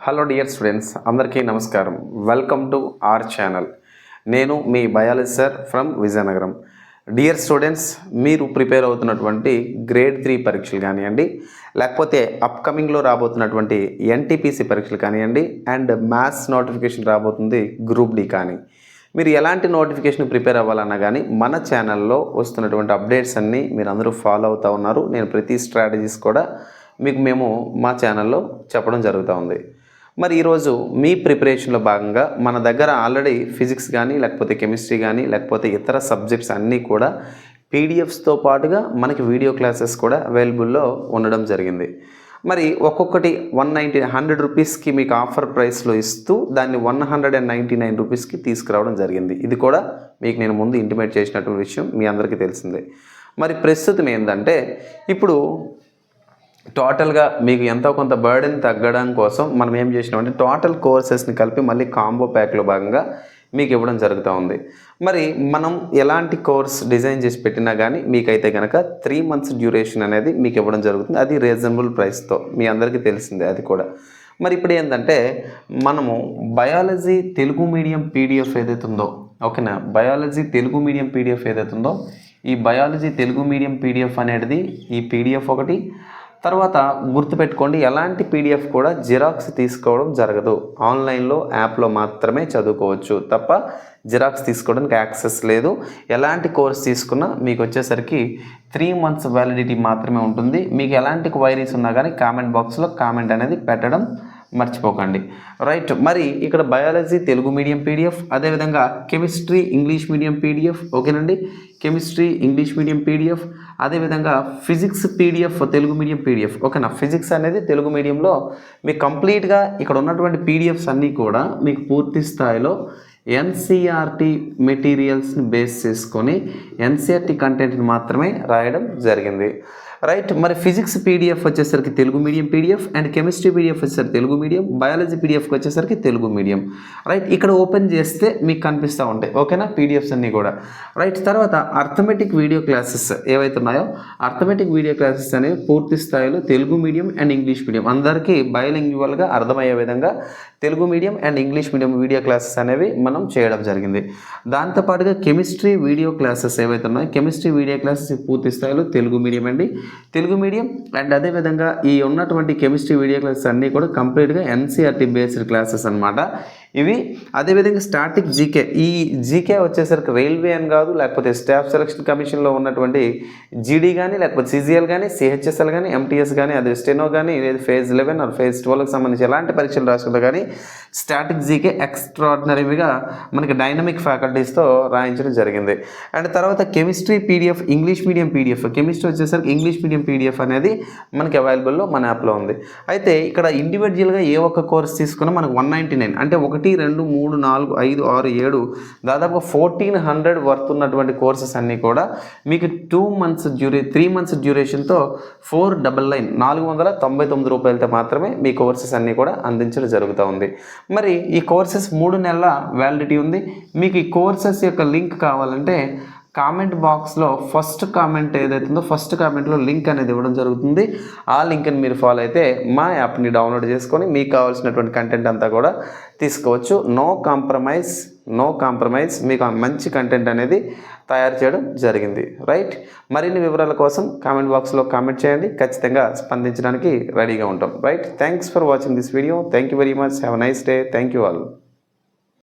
Hello dear students, అందరికీ నమస్కారం. Welcome to our channel. నేను మీ biology sir from Vizianagaram. Dear students, మీరు ప్రిపేర్ అవుతున్నటువంటి గ్రేడ్ 3 పరీక్షలు కానివ్వండి, లేకపోతే అప్కమింగ్లో రాబోతున్నటువంటి ఎన్టీపీసీ పరీక్షలు కానివ్వండి, అండ్ మ్యాథ్స్ నోటిఫికేషన్ రాబోతుంది గ్రూప్ డి కానీ, మీరు ఎలాంటి నోటిఫికేషన్ ప్రిపేర్ అవ్వాలన్నా కానీ మన ఛానల్లో వస్తున్నటువంటి అప్డేట్స్ అన్నీ మీరు అందరూ ఫాలో అవుతూ ఉన్నారు. నేను ప్రతి స్ట్రాటజీస్ కూడా మేము మా ఛానల్లో చెప్పడం జరుగుతూ ఉంది. మరి ఈరోజు మీ ప్రిపరేషన్లో భాగంగా మన దగ్గర ఆల్రెడీ ఫిజిక్స్ కానీ, లేకపోతే కెమిస్ట్రీ కానీ, లేకపోతే ఇతర సబ్జెక్ట్స్ అన్నీ కూడా పీడిఎఫ్స్తో పాటుగా మనకి వీడియో క్లాసెస్ కూడా అవైలబుల్లో ఉండడం జరిగింది. మరి ఒక్కొక్కటి 100 రూపీస్కి మీకు ఆఫర్ ప్రైస్లో ఇస్తూ దాన్ని 199 రూపీస్కి తీసుకురావడం జరిగింది. ఇది కూడా మీకు నేను ముందు ఇంటిమేట్ చేసినటువంటి విషయం మీ అందరికీ తెలిసిందే. మరి ప్రస్తుతం ఏంటంటే, ఇప్పుడు టోటల్గా మీకు ఎంతో కొంత బర్డెన్ తగ్గడం కోసం మనం ఏం చేసినామంటే టోటల్ కోర్సెస్ని కలిపి మళ్ళీ కాంబో ప్యాక్లో భాగంగా మీకు ఇవ్వడం జరుగుతూ ఉంది. మరి మనం ఎలాంటి కోర్స్ డిజైన్ చేసి పెట్టినా కానీ మీకైతే కనుక 3 months డ్యూరేషన్ అనేది మీకు ఇవ్వడం జరుగుతుంది. అది రీజనబుల్ ప్రైస్తో, మీ అందరికీ తెలిసిందే అది కూడా. మరి ఇప్పుడు ఏంటంటే, మనము బయాలజీ తెలుగు మీడియం పీడిఎఫ్ ఏదైతే ఉందో, ఓకేనా, బయాలజీ తెలుగు మీడియం పీడిఎఫ్ ఏదైతే ఉందో, ఈ బయాలజీ తెలుగు మీడియం పీడిఎఫ్ అనేది ఈ పీడిఎఫ్ ఒకటి. తర్వాత గుర్తుపెట్టుకోండి, ఎలాంటి పీడిఎఫ్ కూడా జిరాక్స్ తీసుకోవడం జరగదు. ఆన్లైన్లో యాప్లో మాత్రమే చదువుకోవచ్చు తప్ప జిరాక్స్ తీసుకోవడానికి యాక్సెస్ లేదు. ఎలాంటి కోర్స్ తీసుకున్నా మీకు వచ్చేసరికి 3 months వ్యాలిడిటీ మాత్రమే ఉంటుంది. మీకు ఎలాంటి క్వైరీస్ ఉన్నా కానీ కామెంట్ బాక్స్లో కామెంట్ అనేది పెట్టడం మర్చిపోకండి, రైట్. మరి ఇక్కడ బయాలజీ తెలుగు మీడియం పీడిఎఫ్, అదేవిధంగా కెమిస్ట్రీ ఇంగ్లీష్ మీడియం పీడిఎఫ్, ఓకేనండి, కెమిస్ట్రీ ఇంగ్లీష్ మీడియం పీడిఎఫ్, అదేవిధంగా physics PDF Telugu medium PDF, ఓకేనా. ఫిజిక్స్ అనేది తెలుగు మీడియంలో మీకు కంప్లీట్గా ఇక్కడ ఉన్నటువంటి పీడిఎఫ్స్ అన్నీ కూడా మీకు పూర్తి స్థాయిలో ఎన్సీఆర్టీ మెటీరియల్స్ని బేస్ చేసుకొని ఎన్సీఆర్టీ కంటెంట్ని మాత్రమే రాయడం జరిగింది, రైట్. మరి ఫిజిక్స్ పీడిఎఫ్ వచ్చేసరికి Telugu medium PDF, and chemistry PDF వచ్చేసరికి తెలుగు మీడియం, బయాలజీ పీడిఎఫ్కి వచ్చేసరికి తెలుగు మీడియం, రైట్. ఇక్కడ ఓపెన్ చేస్తే మీకు కనిపిస్తూ ఉంటాయి, ఓకేనా, పీడిఎఫ్స్ అన్నీ కూడా, రైట్. తర్వాత అర్థమెటిక్ వీడియో క్లాసెస్ ఏవైతే ఉన్నాయో, అర్థమెటిక్ వీడియో క్లాసెస్ అనేవి పూర్తి స్థాయిలో Telugu medium and English medium అందరికీ బయోలింగ్యువల్గా అర్థమయ్యే విధంగా Telugu medium and English medium video classes అనేవి మనం చేయడం జరిగింది. దాంతోపాటుగా కెమిస్ట్రీ వీడియో క్లాసెస్ ఏవైతే ఉన్నాయో, కెమిస్ట్రీ వీడియో క్లాసెస్ పూర్తి స్థాయిలో తెలుగు మీడియం అండి, తెలుగు మీడియం. అండ్ అదేవిధంగా ఈ ఉన్నటువంటి కెమిస్ట్రీ వీడియో క్లాసెస్ అన్నీ కూడా కంప్లీట్గా ఎన్సీఆర్టీ బేస్డ్ క్లాసెస్ అనమాట ఇవి. అదేవిధంగా స్టాటిక్ జీకే, ఈ జీకే వచ్చేసరికి రైల్వే అని కాదు, లేకపోతే స్టాఫ్ సెలక్షన్ కమిషన్లో ఉన్నటువంటి జీడీ కానీ, లేకపోతే సిజిఎల్ కానీ, సిహెచ్ఎస్ఎల్ కానీ, ఎంటీఎస్ కానీ, అదే స్టెనో కానీ, లేదా ఫేజ్ 11 ఆర్ ఫేజ్ 12కి సంబంధించి ఎలాంటి పరీక్షలు రాసుకుంటే కానీ స్టాటిక్ జీకే ఎక్స్ట్రాడినరీగా మనకి డైనమిక్ ఫ్యాకల్టీస్తో రాయించడం జరిగింది. అండ్ తర్వాత chemistry PDF English medium PDF, chemistry వచ్చేసరికి ఇంగ్లీష్ మీడియం పీడిఎఫ్ అనేది మనకి అవైలబుల్లో మన యాప్లో ఉంది. అయితే ఇక్కడ ఇండివిజువల్గా ఏ ఒక్క కోర్స్ తీసుకున్నా మనకు 199 అంటే 1, 2, 3, 4, 5, 6, 7 దాదాపుగా 1400 వర్త్ ఉన్నటువంటి కోర్సెస్ అన్నీ కూడా మీకు 3 months డ్యూరేషన్తో 499 రూపాయలతో మాత్రమే మీ కోర్సెస్ అన్నీ కూడా అందించడం జరుగుతూ ఉంది. మరి ఈ కోర్సెస్ 3 నెలల వ్యాలిడిటీ ఉంది. మీకు ఈ కోర్సెస్ యొక్క లింక్ కావాలంటే కామెంట్ బాక్స్లో ఫస్ట్ కామెంట్ ఏదైతే ఉందో ఫస్ట్ కామెంట్లో లింక్ అనేది ఇవ్వడం జరుగుతుంది. ఆ లింక్ని మీరు ఫాలో అయితే మా యాప్ని డౌన్లోడ్ చేసుకొని మీకు కావాల్సినటువంటి కంటెంట్ అంతా కూడా తీసుకోవచ్చు. నో కాంప్రమైజ్ మీకు మంచి కంటెంట్ అనేది తయారు చేయడం జరిగింది, రైట్. మరిన్ని వివరాల కోసం కామెంట్ బాక్స్లో కామెంట్ చేయండి, ఖచ్చితంగా స్పందించడానికి రెడీగా ఉంటాం, right. Thanks for watching this video. Thank you very much. Have a nice day. Thank you all.